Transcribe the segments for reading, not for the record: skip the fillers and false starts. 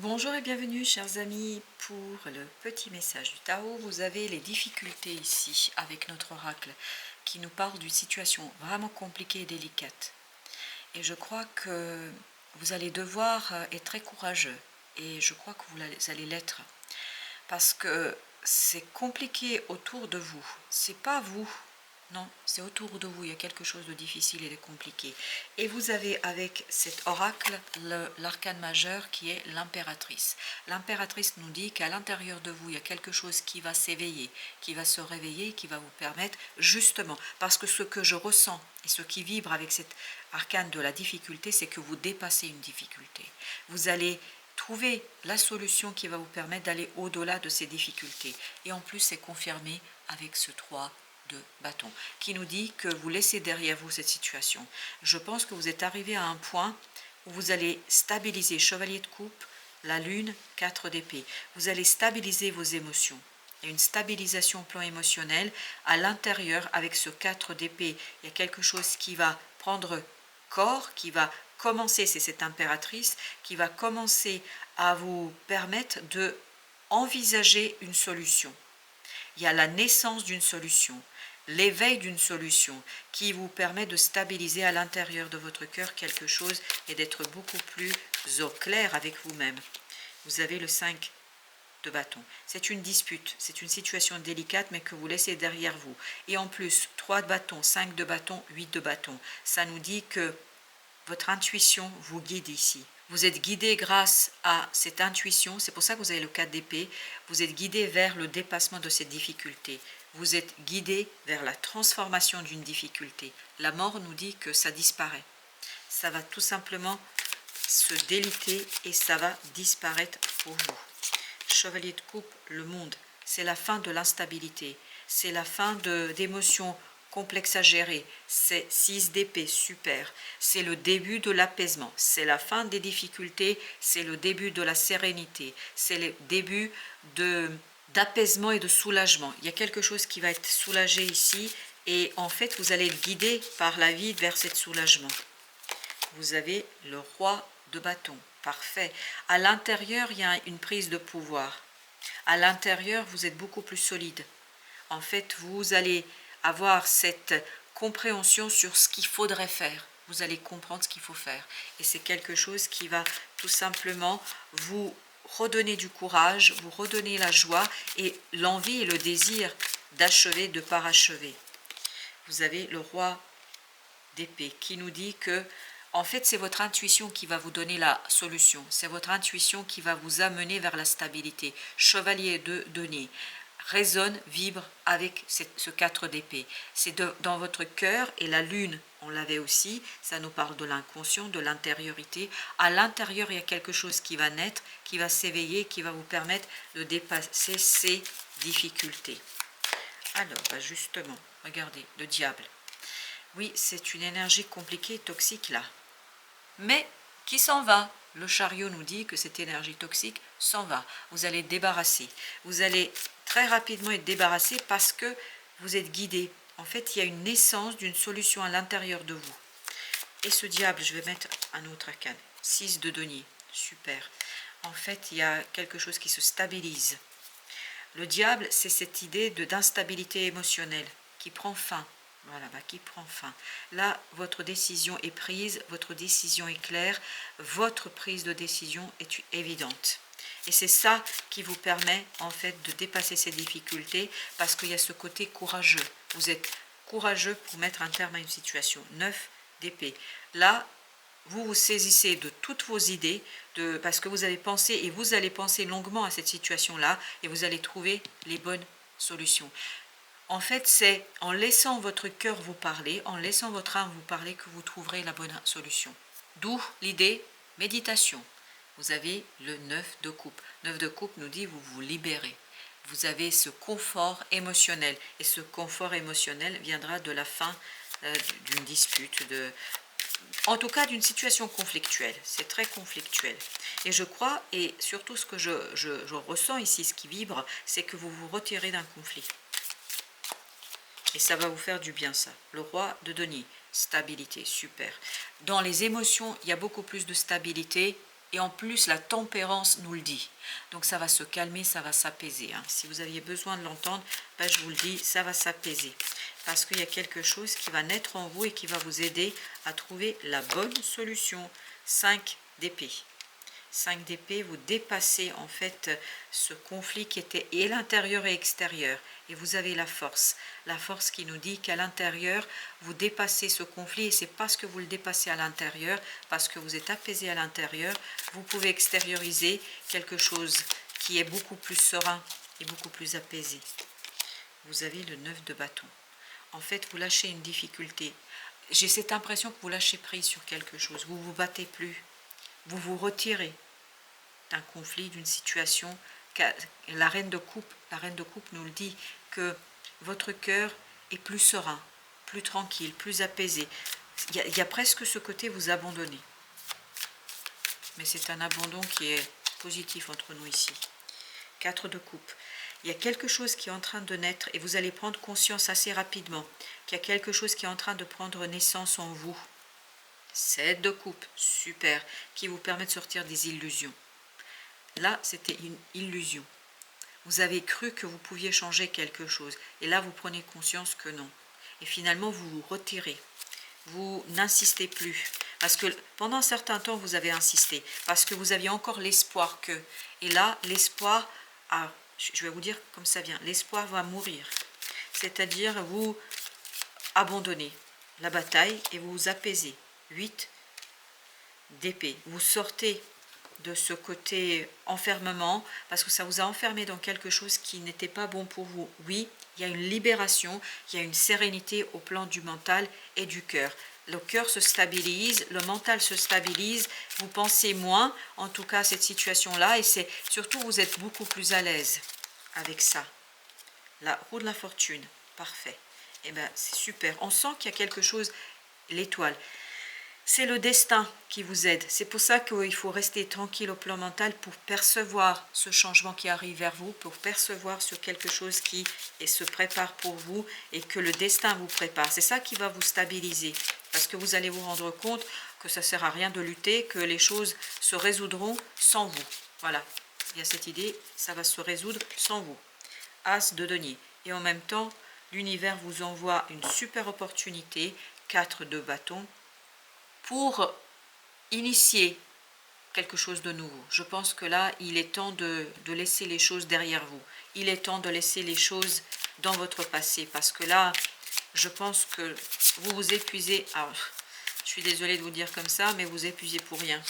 Bonjour et bienvenue chers amis pour le petit message du Tao. Vous avez les difficultés ici avec notre oracle qui nous parle d'une situation vraiment compliquée et délicate. Et je crois que vous allez devoir être très courageux et je crois que vous allez l'être parce que c'est compliqué autour de vous. C'est pas vous. Non, c'est autour de vous, il y a quelque chose de difficile et de compliqué. Et vous avez avec cet oracle l'arcane majeur qui est l'impératrice. L'impératrice nous dit qu'à l'intérieur de vous, il y a quelque chose qui va s'éveiller, qui va se réveiller, qui va vous permettre, justement, parce que ce que je ressens et ce qui vibre avec cet arcane de la difficulté, c'est que vous dépassez une difficulté. Vous allez trouver la solution qui va vous permettre d'aller au-delà de ces difficultés. Et en plus, c'est confirmé avec ce 3 de bâton, qui nous dit que vous laissez derrière vous cette situation. Je pense que vous êtes arrivé à un point où vous allez stabiliser, chevalier de coupe, la lune, 4 d'épée. Vous allez stabiliser vos émotions. Il y a une stabilisation au plan émotionnel. À l'intérieur, avec ce 4 d'épée, il y a quelque chose qui va prendre corps, qui va commencer, c'est cette impératrice, qui va commencer à vous permettre de envisager une solution. Il y a la naissance d'une solution, l'éveil d'une solution qui vous permet de stabiliser à l'intérieur de votre cœur quelque chose et d'être beaucoup plus au clair avec vous-même. Vous avez le 5 de bâton. C'est une dispute, c'est une situation délicate mais que vous laissez derrière vous. Et en plus, 3 de bâton, 5 de bâton, 8 de bâton. Ça nous dit que votre intuition vous guide ici. Vous êtes guidé grâce à cette intuition, c'est pour ça que vous avez le 4 d'épée, vous êtes guidé vers le dépassement de cette difficulté. Vous êtes guidé vers la transformation d'une difficulté. La mort nous dit que ça disparaît. Ça va tout simplement se déliter et ça va disparaître pour vous. Chevalier de coupe, le monde, c'est la fin de l'instabilité, c'est la fin d'émotions complexe à gérer, c'est 6 d'épée, super, c'est le début de l'apaisement, c'est la fin des difficultés, c'est le début de la sérénité, c'est le début d'apaisement et de soulagement. Il y a quelque chose qui va être soulagé ici et en fait vous allez être guidé par la vie vers ce soulagement. Vous avez le roi de bâton, parfait. À l'intérieur, il y a une prise de pouvoir. À l'intérieur, vous êtes beaucoup plus solide. En fait, vous allez avoir cette compréhension sur ce qu'il faudrait faire. Vous allez comprendre ce qu'il faut faire. Et c'est quelque chose qui va tout simplement vous redonner du courage, vous redonner la joie et l'envie et le désir d'achever, de parachever. Vous avez le roi d'épée qui nous dit que en fait c'est votre intuition qui va vous donner la solution, c'est votre intuition qui va vous amener vers la stabilité. Chevalier de denier résonne, vibre avec ce 4 d'épée. C'est dans votre cœur et la lune, on l'avait aussi, ça nous parle de l'inconscient, de l'intériorité. À l'intérieur, il y a quelque chose qui va naître, qui va s'éveiller, qui va vous permettre de dépasser ces difficultés. Alors, justement, regardez, le diable. Oui, c'est une énergie compliquée, toxique là. Mais qui s'en va. Le chariot nous dit que cette énergie toxique s'en va. Vous allez être débarrassé. Vous allez très rapidement être débarrassé parce que vous êtes guidé. En fait, il y a une naissance d'une solution à l'intérieur de vous. Et ce diable, je vais mettre un autre arcane. 6 de denier. Super. En fait, il y a quelque chose qui se stabilise. Le diable, c'est cette idée d'instabilité émotionnelle qui prend fin. Voilà, qui prend fin. Là, votre décision est prise, votre décision est claire, votre prise de décision est évidente. Et c'est ça qui vous permet en fait de dépasser ces difficultés parce qu'il y a ce côté courageux. Vous êtes courageux pour mettre un terme à une situation. 9 d'épée. Là, vous vous saisissez de toutes vos idées, parce que vous avez pensé et vous allez penser longuement à cette situation-là et vous allez trouver les bonnes solutions. En fait, c'est en laissant votre cœur vous parler, en laissant votre âme vous parler que vous trouverez la bonne solution. D'où l'idée méditation. Vous avez le 9 de coupe. 9 de coupe nous dit vous vous libérez. Vous avez ce confort émotionnel. Et ce confort émotionnel viendra de la fin d'une dispute, en tout cas d'une situation conflictuelle. C'est très conflictuel. Et je crois, et surtout ce que je ressens ici, ce qui vibre, c'est que vous vous retirez d'un conflit. Et ça va vous faire du bien, ça. Le roi de denier, stabilité, super. Dans les émotions, il y a beaucoup plus de stabilité Et en plus, la tempérance nous le dit. Donc ça va se calmer, ça va s'apaiser. Hein. Si vous aviez besoin de l'entendre, ben, je vous le dis, ça va s'apaiser. Parce qu'il y a quelque chose qui va naître en vous et qui va vous aider à trouver la bonne solution. 5 d'épée. 5 d'épée, vous dépassez en fait ce conflit qui était et l'intérieur et extérieur. Et vous avez la force qui nous dit qu'à l'intérieur, vous dépassez ce conflit. Et c'est parce que vous le dépassez à l'intérieur, parce que vous êtes apaisé à l'intérieur, vous pouvez extérioriser quelque chose qui est beaucoup plus serein et beaucoup plus apaisé. Vous avez le 9 de bâton. En fait, vous lâchez une difficulté. J'ai cette impression que vous lâchez prise sur quelque chose. Vous ne vous battez plus. Vous vous retirez d'un conflit, d'une situation. La reine de coupe nous le dit, que votre cœur est plus serein, plus tranquille, plus apaisé. Il y a presque ce côté vous abandonner. Mais c'est un abandon qui est positif entre nous ici. 4 de coupe. Il y a quelque chose qui est en train de naître et vous allez prendre conscience assez rapidement qu'il y a quelque chose qui est en train de prendre naissance en vous. 7 de coupe, super, qui vous permet de sortir des illusions. Là, c'était une illusion. Vous avez cru que vous pouviez changer quelque chose. Et là, vous prenez conscience que non. Et finalement, vous vous retirez. Vous n'insistez plus. Parce que pendant un certain temps, vous avez insisté. Parce que vous aviez encore l'espoir que. Et là, l'espoir, je vais vous dire comme ça vient, l'espoir va mourir. C'est-à-dire, vous abandonnez la bataille et vous vous apaisez. 8 d'épée. Vous sortez de ce côté enfermement, parce que ça vous a enfermé dans quelque chose qui n'était pas bon pour vous. Oui, il y a une libération, il y a une sérénité au plan du mental et du cœur. Le cœur se stabilise, le mental se stabilise, vous pensez moins, en tout cas, à cette situation-là, et c'est surtout, vous êtes beaucoup plus à l'aise avec ça. La roue de la fortune, parfait. Eh bien, c'est super. On sent qu'il y a quelque chose, l'étoile. C'est le destin qui vous aide. C'est pour ça qu'il faut rester tranquille au plan mental pour percevoir ce changement qui arrive vers vous, pour percevoir ce quelque chose qui se prépare pour vous et que le destin vous prépare. C'est ça qui va vous stabiliser parce que vous allez vous rendre compte que ça ne sert à rien de lutter, que les choses se résoudront sans vous. Voilà, il y a cette idée, ça va se résoudre sans vous. As de denier. Et en même temps, l'univers vous envoie une super opportunité, 4 de bâton, pour initier quelque chose de nouveau. Je pense que là, il est temps de laisser les choses derrière vous. Il est temps de laisser les choses dans votre passé. Parce que là, je pense que vous vous épuisez. Alors, je suis désolée de vous dire comme ça, mais vous épuisez pour rien.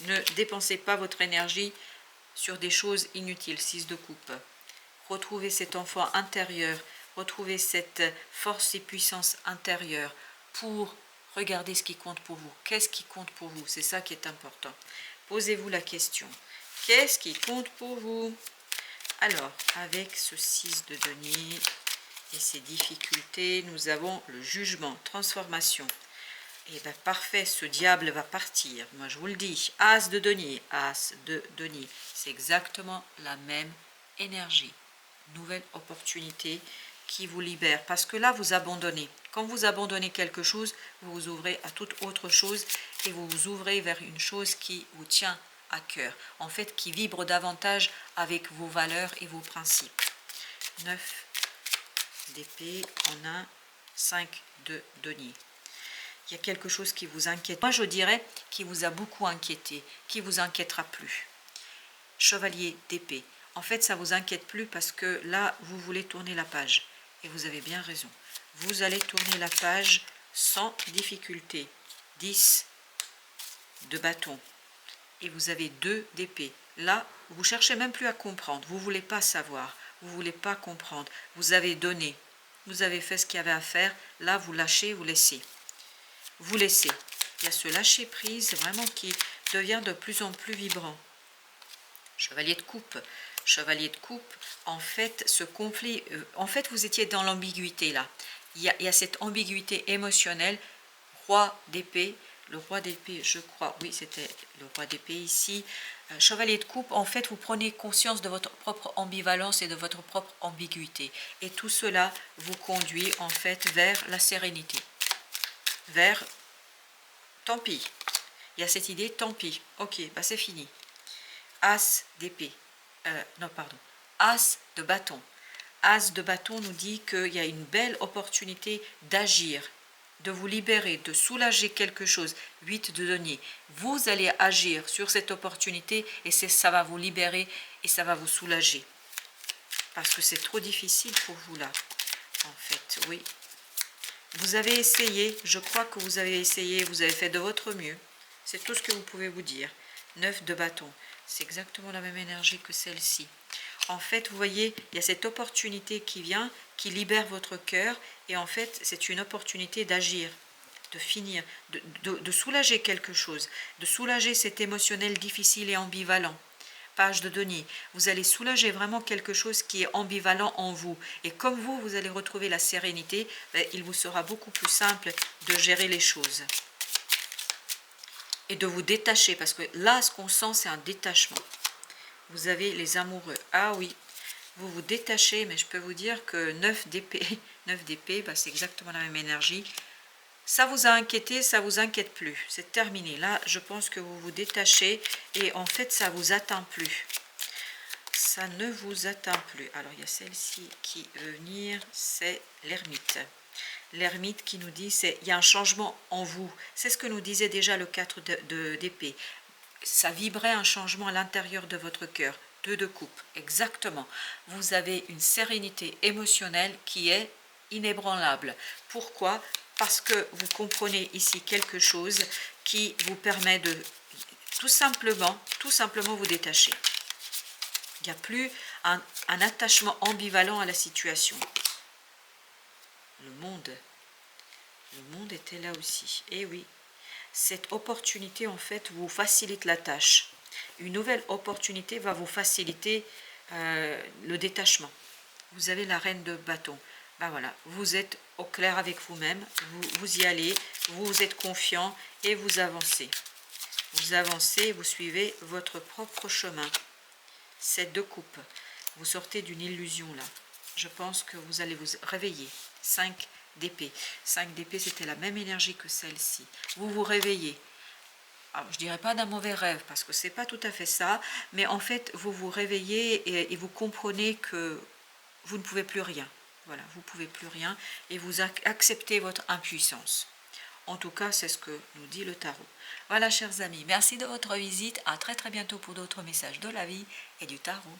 Ne dépensez pas votre énergie sur des choses inutiles. 6 de coupe. Retrouvez cet enfant intérieur. Retrouvez cette force et puissance intérieure pour regardez ce qui compte pour vous. Qu'est-ce qui compte pour vous? C'est ça qui est important. Posez-vous la question. Qu'est-ce qui compte pour vous? Alors, avec ce 6 de denier et ses difficultés, nous avons le jugement, transformation. Et bien parfait, ce diable va partir. Moi je vous le dis. As de denier, as de denier. C'est exactement la même énergie. Nouvelle opportunité qui vous libère. Parce que là, vous abandonnez. Quand vous abandonnez quelque chose, vous vous ouvrez à toute autre chose et vous vous ouvrez vers une chose qui vous tient à cœur. En fait, qui vibre davantage avec vos valeurs et vos principes. 9 d'épée en un, 5 de denier. Il y a quelque chose qui vous inquiète. Moi, je dirais qui vous a beaucoup inquiété, qui vous inquiétera plus. Chevalier d'épée. En fait, ça vous inquiète plus parce que là, vous voulez tourner la page. Et vous avez bien raison. Vous allez tourner la page sans difficulté. 10 de bâton. Et vous avez 2 d'épée. Là, vous cherchez même plus à comprendre. Vous ne voulez pas savoir. Vous ne voulez pas comprendre. Vous avez donné. Vous avez fait ce qu'il y avait à faire. Là, vous lâchez, vous laissez. Vous laissez. Il y a ce lâcher prise vraiment qui devient de plus en plus vibrant. Chevalier de coupe. Chevalier de coupe, en fait, ce conflit, en fait, vous étiez dans l'ambiguïté là. Il y a cette ambiguïté émotionnelle. Roi d'épée, le roi d'épée, je crois, oui, c'était le roi d'épée ici. Chevalier de coupe, en fait, vous prenez conscience de votre propre ambivalence et de votre propre ambiguïté. Et tout cela vous conduit, en fait, vers la sérénité. Vers, tant pis, il y a cette idée, tant pis, ok, bah c'est fini. As d'épée, non pardon, As de bâton. As de bâton nous dit qu'il y a une belle opportunité d'agir, de vous libérer, de soulager quelque chose. 8 de denier. Vous allez agir sur cette opportunité et ça va vous libérer et ça va vous soulager. Parce que c'est trop difficile pour vous là. En fait, oui. Vous avez essayé, je crois que vous avez essayé, vous avez fait de votre mieux. C'est tout ce que vous pouvez vous dire. 9 de bâton. C'est exactement la même énergie que celle-ci. En fait, vous voyez, il y a cette opportunité qui vient, qui libère votre cœur. Et en fait, c'est une opportunité d'agir, de finir, de soulager quelque chose, de soulager cet émotionnel difficile et ambivalent. Page de denier, vous allez soulager vraiment quelque chose qui est ambivalent en vous. Et comme vous allez retrouver la sérénité, il vous sera beaucoup plus simple de gérer les choses. Et de vous détacher, parce que là, ce qu'on sent, c'est un détachement. Vous avez les amoureux. Ah oui, vous vous détachez, mais je peux vous dire que 9 d'épée, 9 d'épée, c'est exactement la même énergie. Ça vous a inquiété, ça vous inquiète plus. C'est terminé. Là, je pense que vous vous détachez et en fait, ça vous atteint plus. Ça ne vous atteint plus. Alors, il y a celle-ci qui veut venir, c'est l'ermite. L'ermite qui nous dit, il y a un changement en vous. C'est ce que nous disait déjà le 4 d'épée. Ça vibrait un changement à l'intérieur de votre cœur. 2 de coupe, exactement. Vous avez une sérénité émotionnelle qui est inébranlable. Pourquoi? Parce que vous comprenez ici quelque chose qui vous permet de tout simplement vous détacher. Il n'y a plus un attachement ambivalent à la situation. Le monde était là aussi. Et oui, cette opportunité en fait vous facilite la tâche. Une nouvelle opportunité va vous faciliter le détachement. Vous avez la reine de bâton. Voilà, vous êtes au clair avec vous-même, vous y allez, vous êtes confiant et vous avancez. Vous avancez, vous suivez votre propre chemin. 7 de coupe. Vous sortez d'une illusion là. Je pense que vous allez vous réveiller. 5 d'épée. 5 d'épée, c'était la même énergie que celle-ci. Vous vous réveillez. Alors, je ne dirais pas d'un mauvais rêve, parce que ce n'est pas tout à fait ça, mais en fait, vous vous réveillez et vous comprenez que vous ne pouvez plus rien. Voilà, vous ne pouvez plus rien et vous acceptez votre impuissance. En tout cas, c'est ce que nous dit le tarot. Voilà, chers amis, merci de votre visite. À très très bientôt pour d'autres messages de la vie et du tarot.